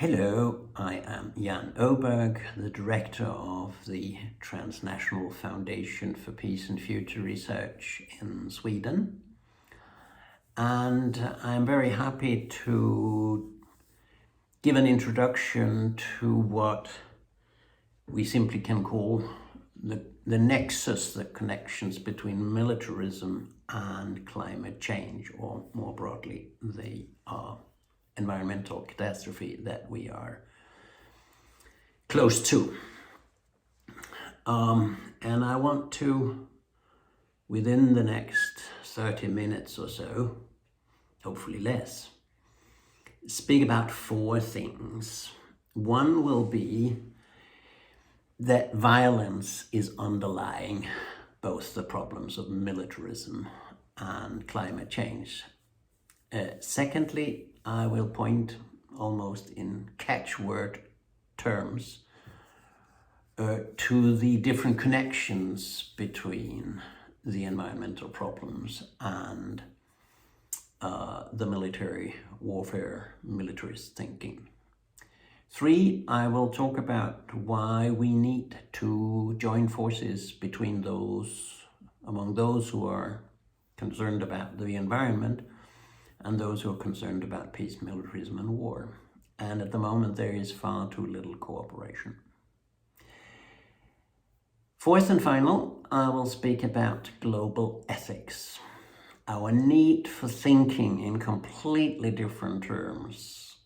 Hello, I am Øberg, the director of the Transnational Foundation for Peace and Future Research in Sweden. And I'm very happy to give an introduction to what we simply can call the nexus, the connections between militarism and climate change, or more broadly, the environmental catastrophe that we are close to. And I want to, within the next 30 minutes or so, hopefully less, speak about four things. One will be that violence is underlying both the problems of militarism and climate change. Secondly, I will point almost in catchword terms to the different connections between the environmental problems and the military warfare, militarist thinking. 3, I will talk about why we need to join forces between among those who are concerned about the environment and those who are concerned about peace, militarism, and war. And at the moment, there is far too little cooperation. 4th and final, I will speak about global ethics, our need for thinking in completely different terms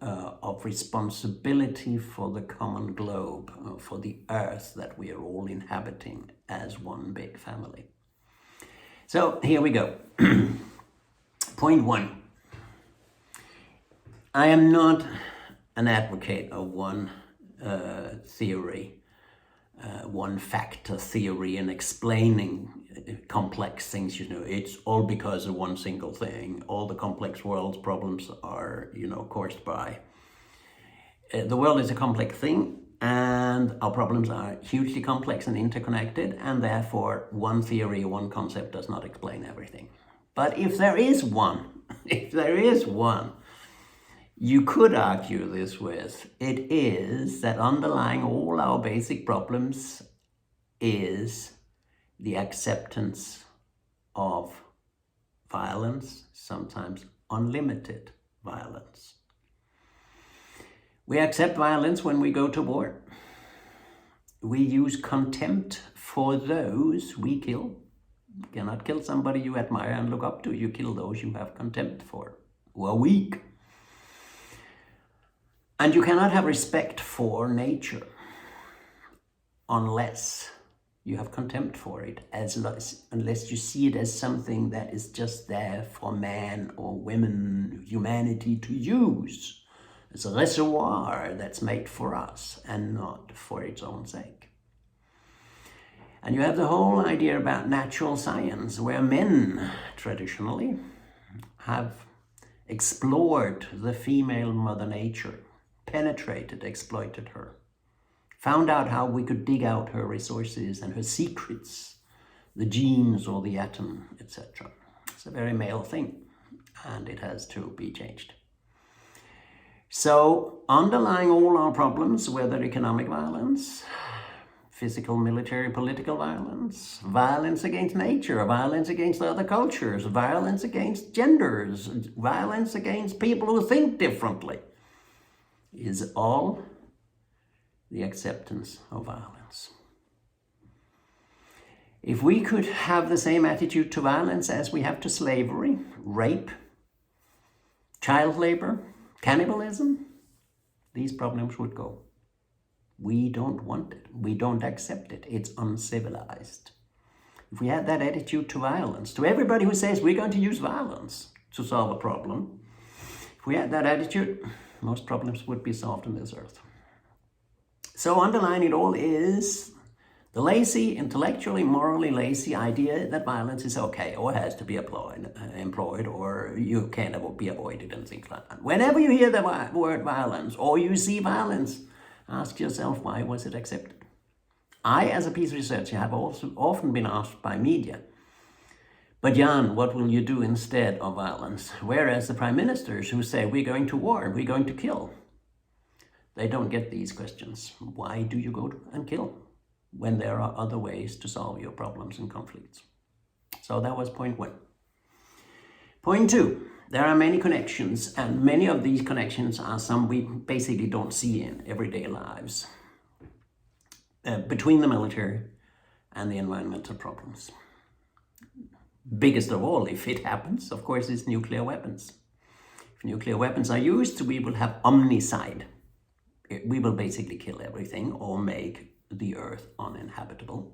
of responsibility for the common globe, for the earth that we are all inhabiting as one big family. So here we go. Point 1. I am not an advocate of one theory, one factor theory in explaining complex things. It's all because of one single thing. All the complex world's problems are, caused by. The world is a complex thing, and our problems are hugely complex and interconnected, and therefore one theory, one concept does not explain everything. But if there is one, you could argue this with, it is that underlying all our basic problems is the acceptance of violence, sometimes unlimited violence. We accept violence when we go to war. We use contempt for those we kill. You cannot kill somebody you admire and look up to. You kill those you have contempt for, who are weak. And you cannot have respect for nature unless you have contempt for it, unless you see it as something that is just there for man or women, humanity to use. It's a reservoir that's made for us and not for its own sake. And you have the whole idea about natural science, where men traditionally have explored the female mother nature, penetrated, exploited her, found out how we could dig out her resources and her secrets, the genes or the atom, etc. It's a very male thing, and it has to be changed. So underlying all our problems, whether economic violence, physical, military, political violence, violence against nature, violence against other cultures, violence against genders, violence against people who think differently, is all the acceptance of violence. If we could have the same attitude to violence as we have to slavery, rape, child labor, cannibalism, these problems would go. We don't want it. We don't accept it. It's uncivilized. If we had that attitude to violence, to everybody who says we're going to use violence to solve a problem, if we had that attitude, most problems would be solved on this earth. So underlying it all is the lazy, intellectually, morally lazy idea that violence is okay or has to be employed or you can be avoided and things like that. Whenever you hear the word violence or you see violence, ask yourself, why was it accepted? I, as a peace researcher, have also often been asked by media, but Jan, what will you do instead of violence? Whereas the prime ministers who say, we're going to war, we're going to kill, They don't get these questions. Why do you go and kill when there are other ways to solve your problems and conflicts? So that was point 1. Point 2, there are many connections, and many of these connections are some we basically don't see in everyday lives between the military and the environmental problems. Biggest of all, if it happens, of course, is nuclear weapons. If nuclear weapons are used, we will have omnicide. We will basically kill everything or make the earth uninhabitable.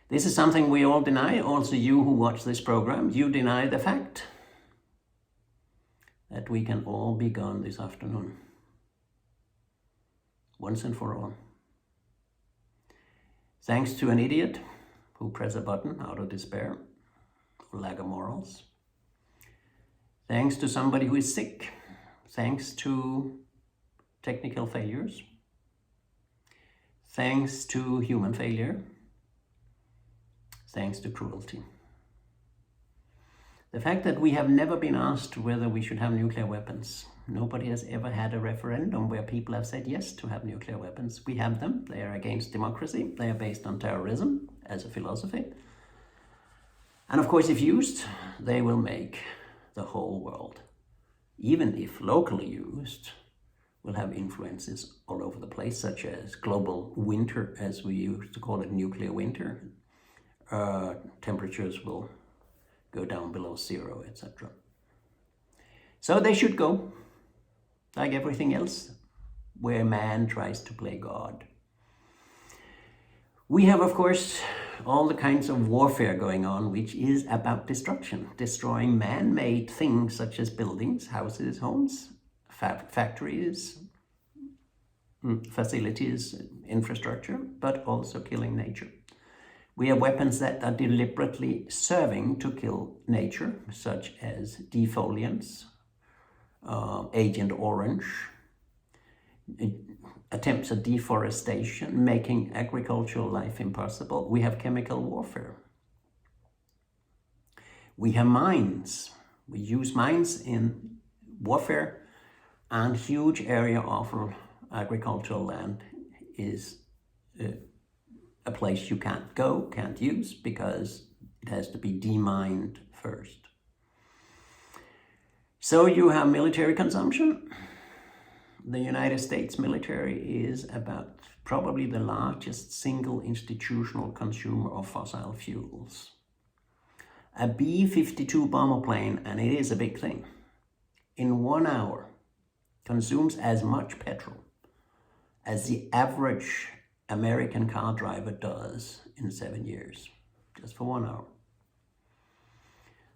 This is something we all deny. Also, you who watch this program, you deny the fact that we can all be gone this afternoon, once and for all. Thanks to an idiot who pressed a button out of despair or lack of morals. Thanks to somebody who is sick. Thanks to technical failures. Thanks to human failure. Thanks to cruelty. The fact that we have never been asked whether we should have nuclear weapons. Nobody has ever had a referendum where people have said yes to have nuclear weapons. We have them. They are against democracy. They are based on terrorism as a philosophy. And of course, if used, they will make the whole world, even if locally used, will have influences all over the place, such as global winter, as we used to call it, nuclear winter. Temperatures will go down below 0, etc. So they should go, like everything else, where man tries to play God. We have, of course, all the kinds of warfare going on, which is about destruction, destroying man-made things such as buildings, houses, homes, factories, facilities, infrastructure, but also killing nature. We have weapons that are deliberately serving to kill nature, such as defoliants, Agent Orange, attempts at deforestation, making agricultural life impossible. We have chemical warfare. We have mines. We use mines in warfare, and huge area of agricultural land is a place you can't go, can't use, because it has to be demined first. So you have military consumption. The United States military is about probably the largest single institutional consumer of fossil fuels. A B-52 bomber plane, and it is a big thing, in 1 hour consumes as much petrol as the average American car driver does in 7 years, just for 1 hour.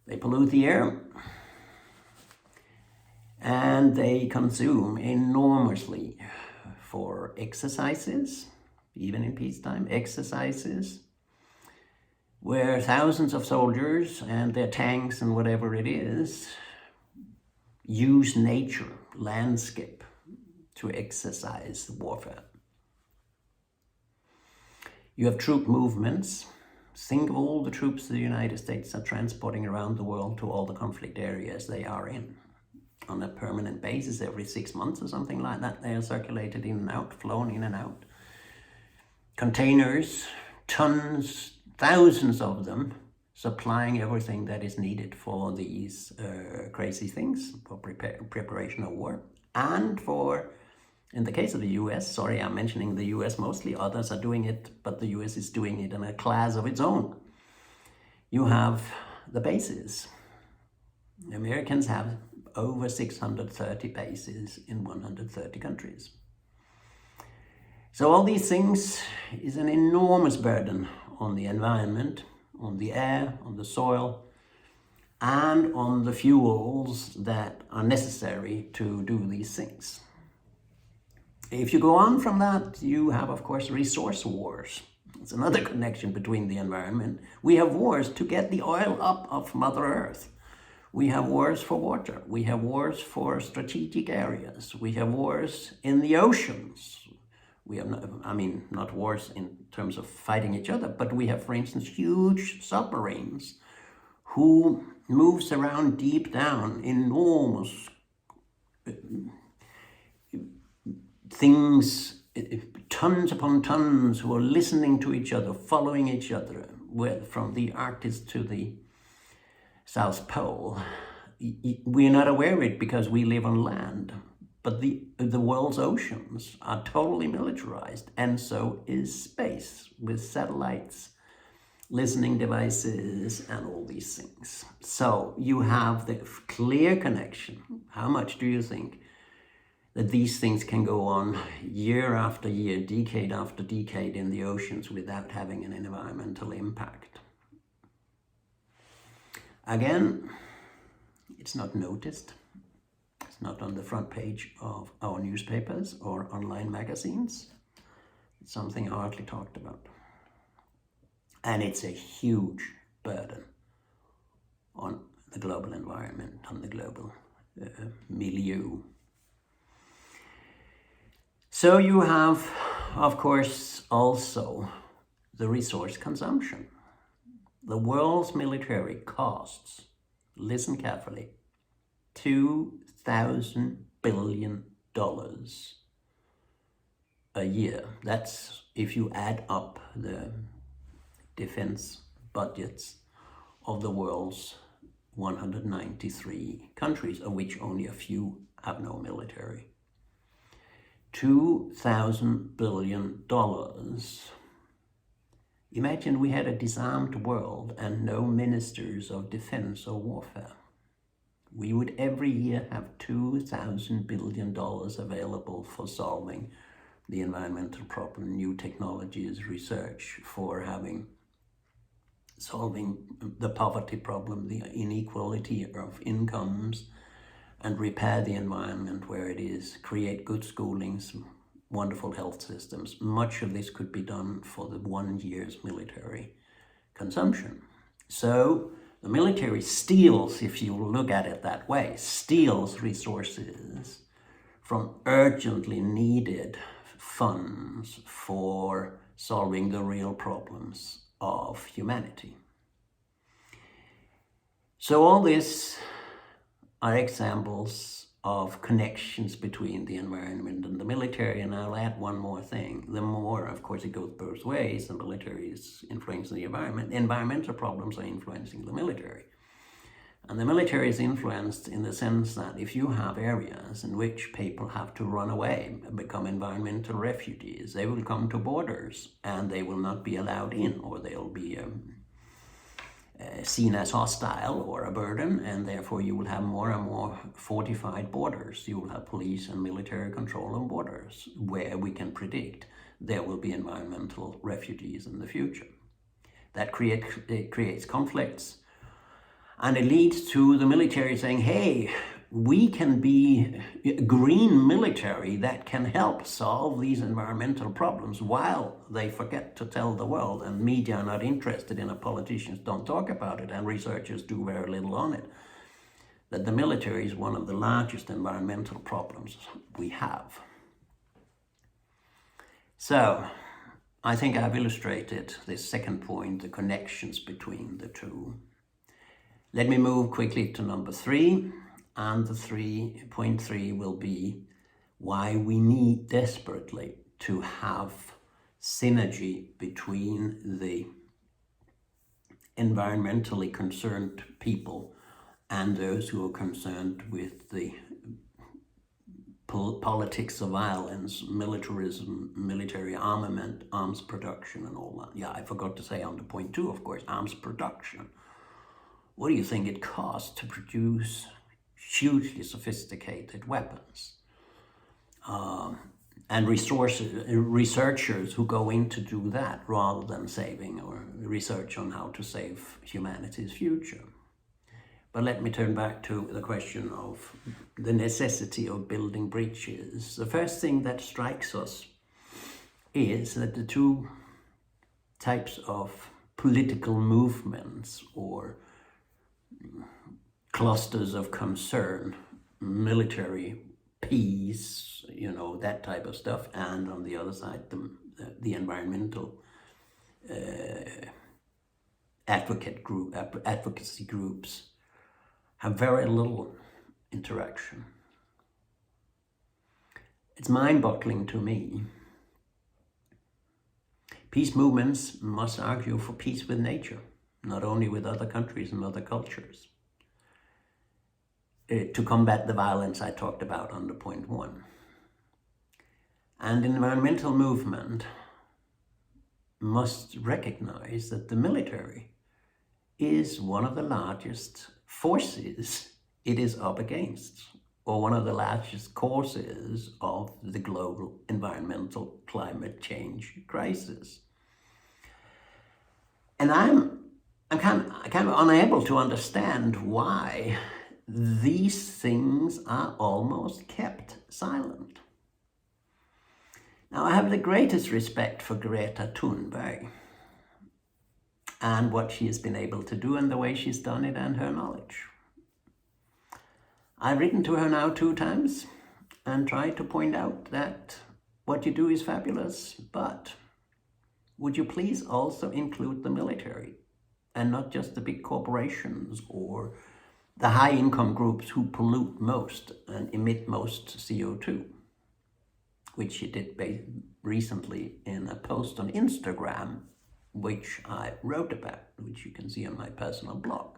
They pollute the air, and they consume enormously for exercises, even in peacetime, exercises, where thousands of soldiers and their tanks and whatever it is use nature, landscape, to exercise warfare. You have troop movements. Think of all the troops the United States are transporting around the world to all the conflict areas they are in. On a permanent basis, every 6 months or something like that, they are circulated in and out, flown in and out. Containers, tons, thousands of them, supplying everything that is needed for these crazy things, for preparation of war, and for, in the case of the US, sorry, I'm mentioning the US mostly, others are doing it, but the US is doing it in a class of its own. You have the bases. The Americans have over 630 bases in 130 countries. So all these things is an enormous burden on the environment, on the air, on the soil, and on the fuels that are necessary to do these things. If you go on from that, you have, of course, resource wars. It's another connection between the environment. We have wars to get the oil up of Mother Earth. We have wars for water. We have wars for strategic areas. We have wars in the oceans. We have, not wars in terms of fighting each other, but we have, for instance, huge submarines who moves around deep down, enormous things, tons upon tons who are listening to each other, following each other, from the Arctic to the South Pole. We're not aware of it because we live on land, but the world's oceans are totally militarized, and so is space, with satellites, listening devices, and all these things. So you have the clear connection. How much do you think that these things can go on year after year, decade after decade in the oceans without having an environmental impact? Again, it's not noticed. It's not on the front page of our newspapers or online magazines. It's something hardly talked about. And it's a huge burden on the global environment, on the global milieu. So you have, of course, also the resource consumption. The world's military costs, listen carefully, $2,000 billion a year. That's if you add up the defense budgets of the world's 193 countries, of which only a few have no military. $2,000 billion. Imagine we had a disarmed world and no ministers of defense or warfare. We would every year have $2,000 billion available for solving the environmental problem, new technologies, research, for solving the poverty problem, the inequality of incomes, and repair the environment where it is, create good schoolings, wonderful health systems. Much of this could be done for the 1 year's military consumption. So the military steals, if you look at it that way, steals resources from urgently needed funds for solving the real problems of humanity. So all this are examples of connections between the environment and the military, and I'll add one more thing. The more, of course, it goes both ways. The military is influencing the environment. Environmental problems are influencing the military. And the military is influenced in the sense that if you have areas in which people have to run away, become environmental refugees, they will come to borders and they will not be allowed in, or they'll be seen as hostile or a burden, and therefore you will have more and more fortified borders. You will have police and military control on borders where we can predict there will be environmental refugees in the future. That creates conflicts, and it leads to the military saying, hey, we can be a green military that can help solve these environmental problems, while they forget to tell the world, and media are not interested in it, politicians don't talk about it, and researchers do very little on it, that the military is one of the largest environmental problems we have. So I think I've illustrated this second point, the connections between the two. Let me move quickly to number 3. And the 3.3 will be why we need desperately to have synergy between the environmentally concerned people and those who are concerned with the politics of violence, militarism, military armament, arms production, and all that. Yeah, I forgot to say under point 2, of course, arms production. What do you think it costs to produce hugely sophisticated weapons? And researchers who go in to do that rather than saving or research on how to save humanity's future. But let me turn back to the question of the necessity of building bridges. The first thing that strikes us is that the two types of political movements or clusters of concern, military, peace, that type of stuff, and on the other side, the environmental advocacy groups have very little interaction. It's mind-boggling to me. Peace movements must argue for peace with nature, not only with other countries and other cultures, to combat the violence I talked about under point 1. And the environmental movement must recognize that the military is one of the largest forces it is up against, or one of the largest causes of the global environmental climate change crisis. And I'm kind of unable to understand why these things are almost kept silent. Now, I have the greatest respect for Greta Thunberg and what she has been able to do and the way she's done it and her knowledge. I've written to her now 2 times and tried to point out that what you do is fabulous, but would you please also include the military and not just the big corporations or the high-income groups who pollute most and emit most CO2, which she did recently in a post on Instagram, which I wrote about, which you can see on my personal blog.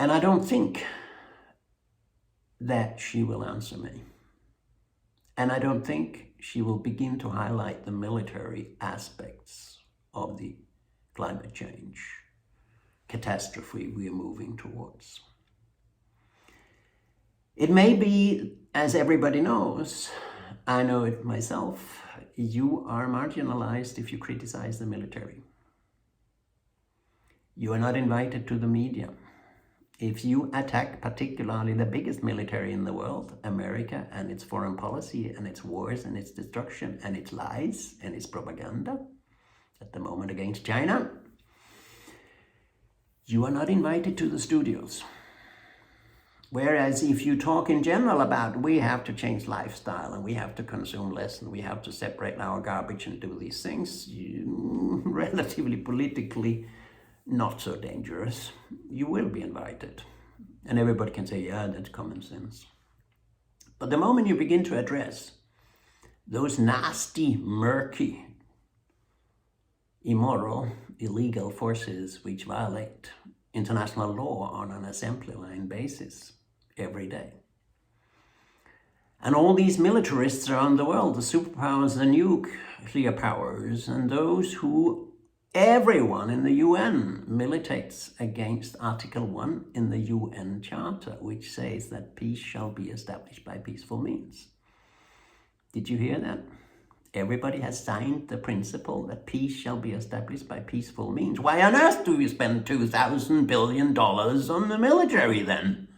And I don't think that she will answer me. And I don't think she will begin to highlight the military aspects of the climate change catastrophe we are moving towards. It may be, as everybody knows, I know it myself, you are marginalized if you criticize the military. You are not invited to the media. If you attack particularly the biggest military in the world, America, and its foreign policy and its wars and its destruction and its lies and its propaganda, at the moment against China, you are not invited to the studios. Whereas if you talk in general about we have to change lifestyle and we have to consume less and we have to separate our garbage and do these things, you, relatively politically not so dangerous, you will be invited. And everybody can say, yeah, that's common sense. But the moment you begin to address those nasty, murky, immoral, illegal forces which violate international law on an assembly line basis every day. And all these militarists around the world, the superpowers, the nuclear powers, and those who, everyone in the UN militates against Article 1 in the UN Charter, which says that peace shall be established by peaceful means. Did you hear that? Everybody has signed the principle that peace shall be established by peaceful means. Why on earth do you spend $2,000 billion on the military then?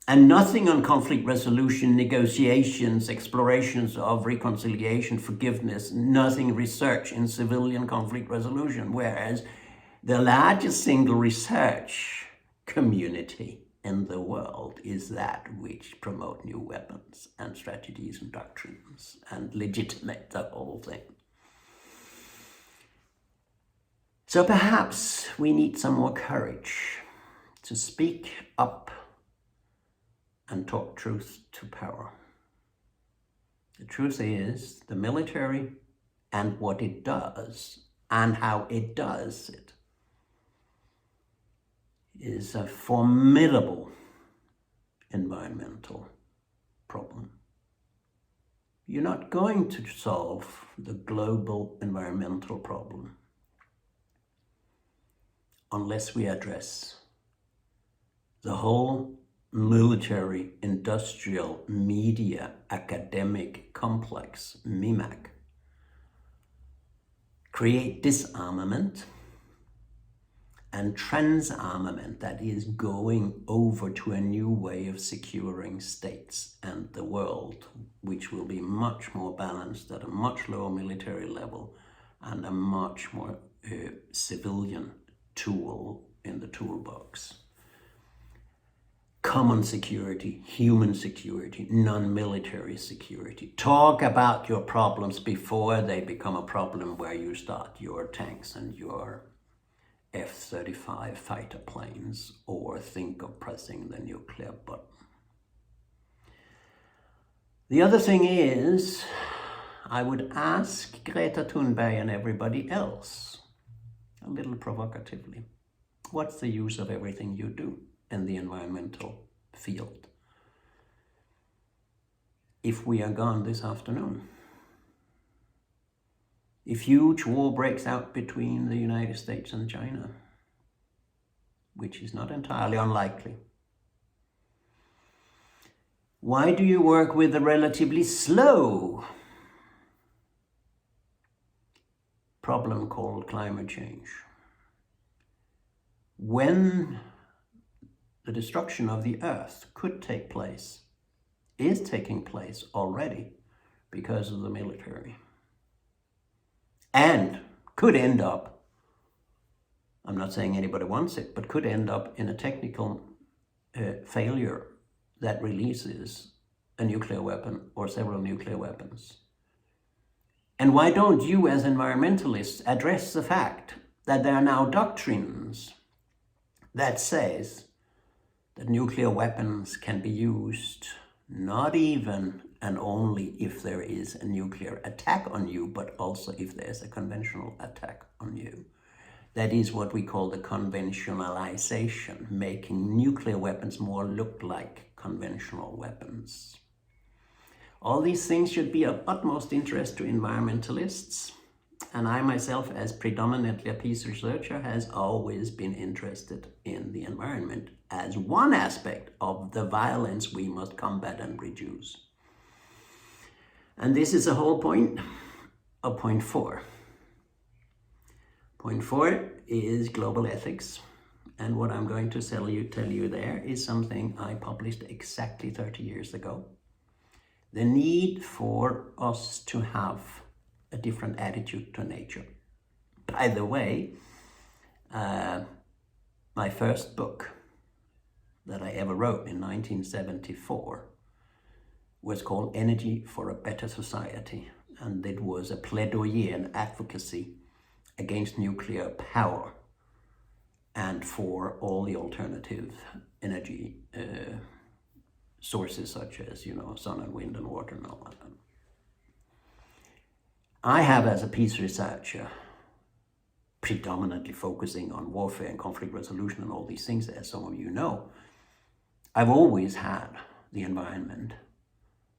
And nothing on conflict resolution, negotiations, explorations of reconciliation, forgiveness, nothing research in civilian conflict resolution, whereas the largest single research community in the world is that which promote new weapons and strategies and doctrines and legitimate the whole thing. So perhaps we need some more courage to speak up and talk truth to power. The truth is the military and what it does and how it does it is a formidable environmental problem. You're not going to solve the global environmental problem unless we address the whole military, industrial, media, academic complex, MIMAC. Create disarmament and transarmament that is going over to a new way of securing states and the world, which will be much more balanced at a much lower military level and a much more civilian tool in the toolbox. Common security, human security, non-military security. Talk about your problems before they become a problem where you start your tanks and your F-35 fighter planes or think of pressing the nuclear button. The other thing is, I would ask Greta Thunberg and everybody else, a little provocatively, what's the use of everything you do in the environmental field if we are gone this afternoon? If huge war breaks out between the United States and China, which is not entirely unlikely, why do you work with the relatively slow problem called climate change, when the destruction of the earth could take place, is taking place already because of the military, and could end up, I'm not saying anybody wants it, but could end up in a technical failure that releases a nuclear weapon or several nuclear weapons? And why don't you as environmentalists address the fact that there are now doctrines that says that nuclear weapons can be used not even and only if there is a nuclear attack on you, but also if there's a conventional attack on you? That is what we call the conventionalization, making nuclear weapons more look like conventional weapons. All these things should be of utmost interest to environmentalists, and I myself, as predominantly a peace researcher, has always been interested in the environment as one aspect of the violence we must combat and reduce. And this is the whole point of point 4. Point 4 is global ethics, and what I'm going to tell you there is something I published exactly 30 years ago. The need for us to have a different attitude to nature. By the way, my first book that I ever wrote in 1974 was called Energy for a Better Society, and it was a plaidoyer and advocacy against nuclear power and for all the alternative energy sources such as, sun and wind and water and all that. I have, as a peace researcher, predominantly focusing on warfare and conflict resolution and all these things, as some of you know, I've always had the environment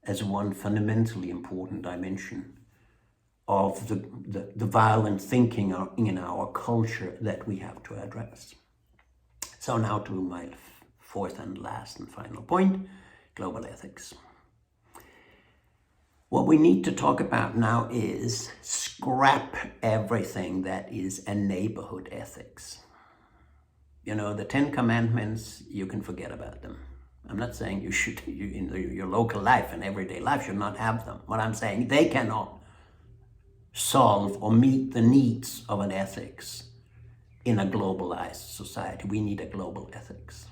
as one fundamentally important dimension of the violent thinking in our culture that we have to address. So now to my fourth and last and final point, global ethics. What we need to talk about now is scrap everything that is a neighborhood ethics. The 10 Commandments, you can forget about them. I'm not saying you should, in your local life and everyday life, should not have them. What I'm saying, they cannot solve or meet the needs of an ethics in a globalized society. We need a global ethics,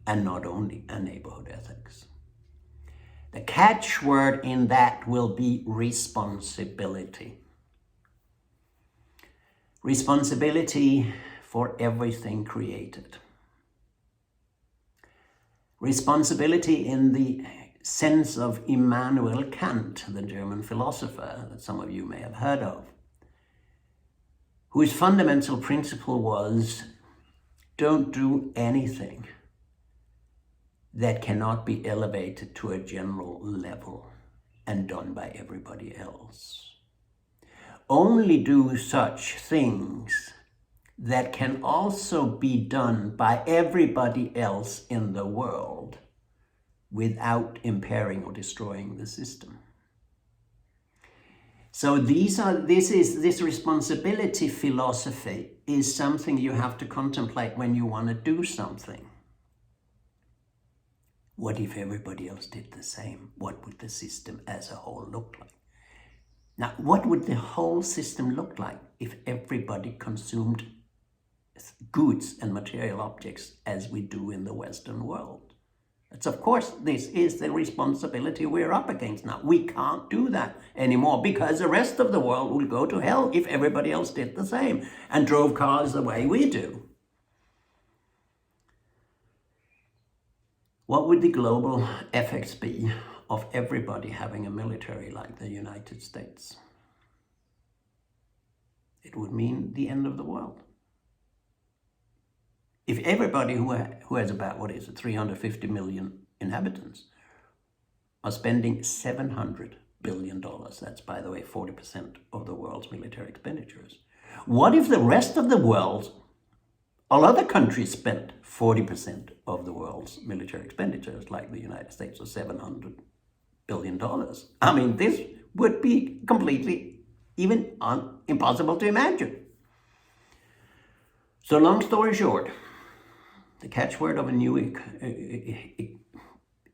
and not only a neighborhood ethics. The catchword in that will be responsibility. Responsibility for everything created. Responsibility in the sense of Immanuel Kant, the German philosopher that some of you may have heard of, whose fundamental principle was, don't do anything that cannot be elevated to a general level and done by everybody else. Only do such things that can also be done by everybody else in the world without impairing or destroying the system. So this responsibility philosophy is something you have to contemplate when you want to do something. What if everybody else did the same? What would the system as a whole look like? Now, what would the whole system look like if everybody consumed goods and material objects as we do in the Western world? It's, of course, this is the responsibility we're up against now. We can't do that anymore because the rest of the world will go to hell if everybody else did the same and drove cars the way we do. What would the global effects be of everybody having a military like the United States. It would mean the end of the world. If everybody who has about, 350 million inhabitants are spending $700 billion, that's, by the way, 40% of the world's military expenditures. What if the rest of the world, all other countries, spent 40% of the world's military expenditures, like the United States, or $700 billion? I mean, this would be completely even impossible to imagine. So long story short, the catchword of a new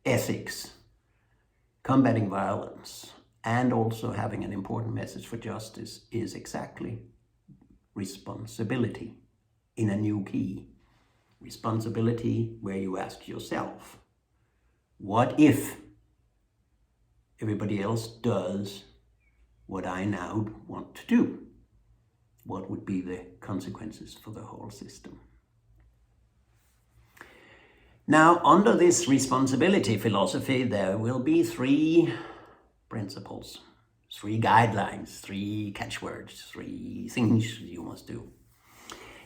ethics, combating violence, and also having an important message for justice is exactly responsibility in a new key. Responsibility where you ask yourself, what if everybody else does what I now want to do? What would be the consequences for the whole system? Now, under this responsibility philosophy, there will be 3 principles, 3 guidelines, 3 catchwords, 3 things you must do.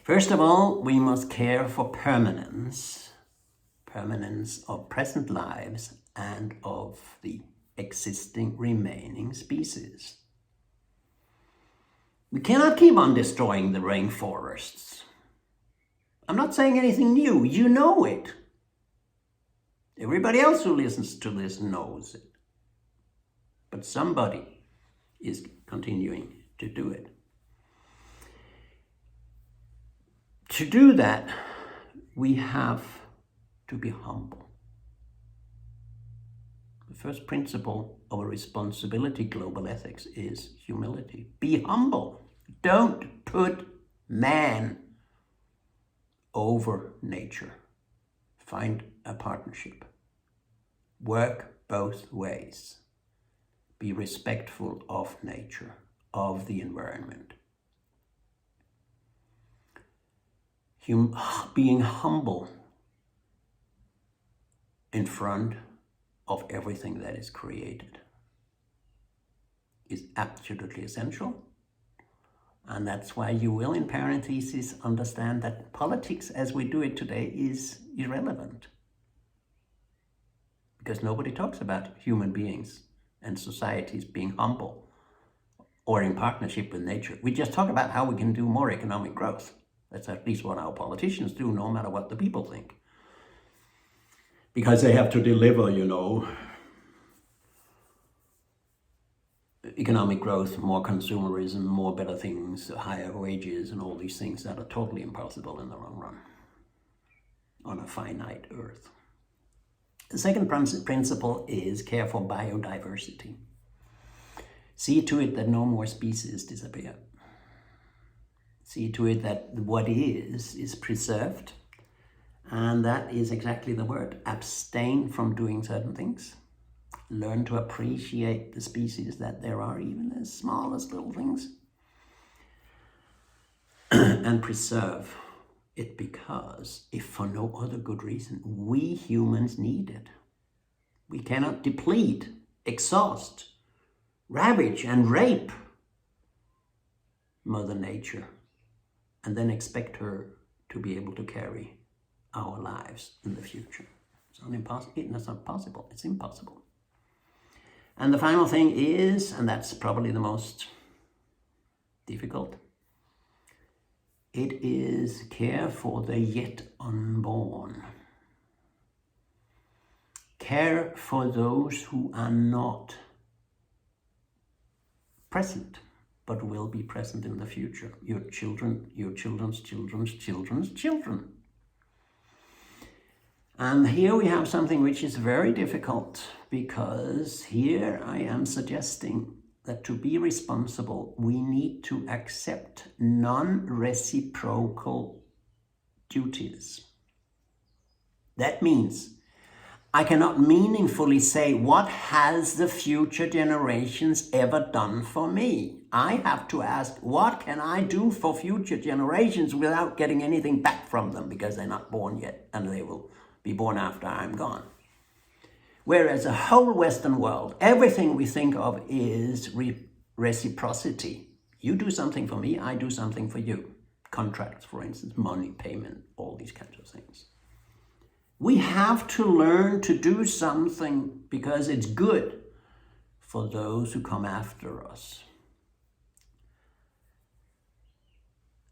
First of all, we must care for permanence of present lives and of the existing remaining species. We cannot keep on destroying the rainforests. I'm not saying anything new, you know it. Everybody else who listens to this knows it. But somebody is continuing to do it. To do that, we have to be humble. The first principle of a responsibility global ethics is humility. Be humble. Don't put man over nature. Find a partnership. Work both ways. Be respectful of nature, of the environment. Being humble in front of everything that is created is absolutely essential. And that's why you will, in parentheses, understand that politics as we do it today is irrelevant. Because nobody talks about human beings and societies being humble or in partnership with nature. We just talk about how we can do more economic growth. That's at least what our politicians do, no matter what the people think. Because they have to deliver, economic growth, more consumerism, more better things, higher wages, and all these things that are totally impossible in the long run on a finite earth. The second principle is care for biodiversity. See to it that no more species disappear. See to it that what is preserved. And that is exactly the word. Abstain from doing certain things. Learn to appreciate the species that there are, even the smallest little things. And preserve it because, if for no other good reason, we humans need it. We cannot deplete, exhaust, ravage, and rape Mother Nature and then expect her to be able to carry our lives in the future. It's not possible. It's impossible. And the final thing is, and that's probably the most difficult, it is care for the yet unborn. Care for those who are not present, but will be present in the future. Your children, your children's children's children's children. And here we have something which is very difficult, because here I am suggesting that to be responsible, we need to accept non-reciprocal duties. That means I cannot meaningfully say, what has the future generations ever done for me? I have to ask, what can I do for future generations without getting anything back from them, because they're not born yet and they will be born after I'm gone. Whereas the whole Western world, everything we think of is reciprocity. You do something for me, I do something for you. Contracts, for instance, money, payment, all these kinds of things. We have to learn to do something because it's good for those who come after us.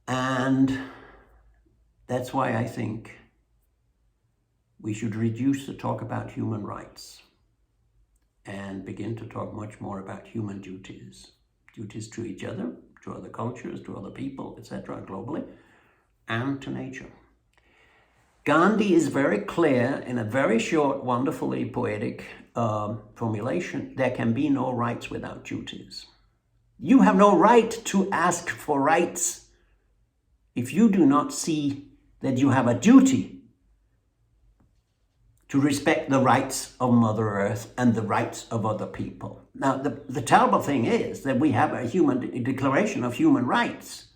And that's why I think we should reduce the talk about human rights and begin to talk much more about human duties. Duties to each other, to other cultures, to other people, etc., globally, and to nature. Gandhi is very clear in a very short, wonderfully poetic formulation: there can be no rights without duties. You have no right to ask for rights if you do not see that you have a duty to respect the rights of Mother Earth and the rights of other people. Now, the terrible thing is that we have a Declaration of Human Rights,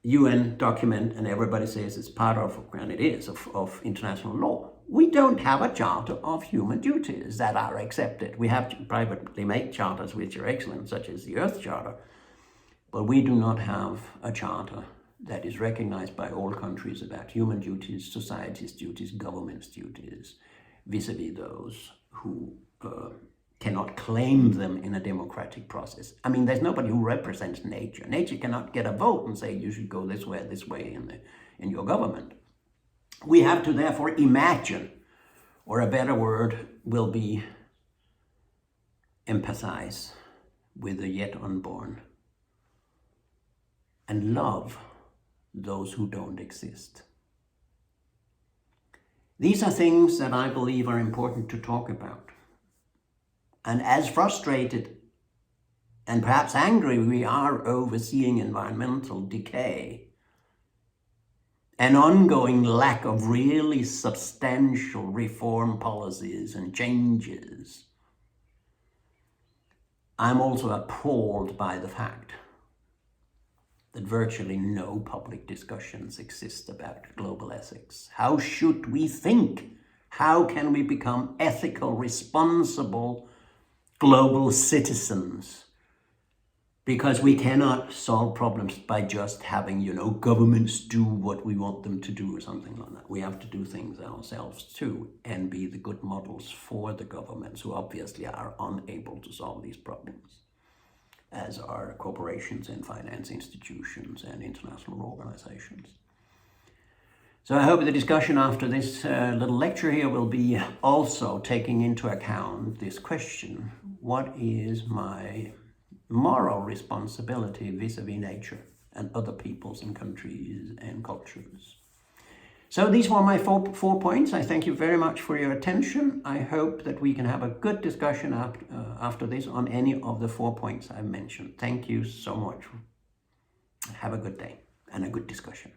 UN document, and everybody says it's part of, and it is, of international law. We don't have a charter of human duties that are accepted. We have privately made charters which are excellent, such as the Earth Charter, but we do not have a charter that is recognized by all countries about human duties, society's duties, government's duties, vis-a-vis those who cannot claim them in a democratic process. I mean, there's nobody who represents nature. Nature cannot get a vote and say you should go this way in your government. We have to therefore imagine, or a better word will be empathize with the yet unborn and love those who don't exist. These are things that I believe are important to talk about. And as frustrated and perhaps angry we are over seeing environmental decay, an ongoing lack of really substantial reform policies and changes, I'm also appalled by the fact that virtually no public discussions exist about global ethics. How should we think? How can we become ethical, responsible global citizens? Because we cannot solve problems by just having, governments do what we want them to do or something like that. We have to do things ourselves too and be the good models for the governments who obviously are unable to solve these problems, as are corporations and finance institutions and international organizations. So I hope the discussion after this little lecture here will be also taking into account this question: what is my moral responsibility vis-a-vis nature and other peoples and countries and cultures? So these were my four points. I thank you very much for your attention. I hope that we can have a good discussion after this on any of the 4 points I've mentioned. Thank you so much. Have a good day and a good discussion.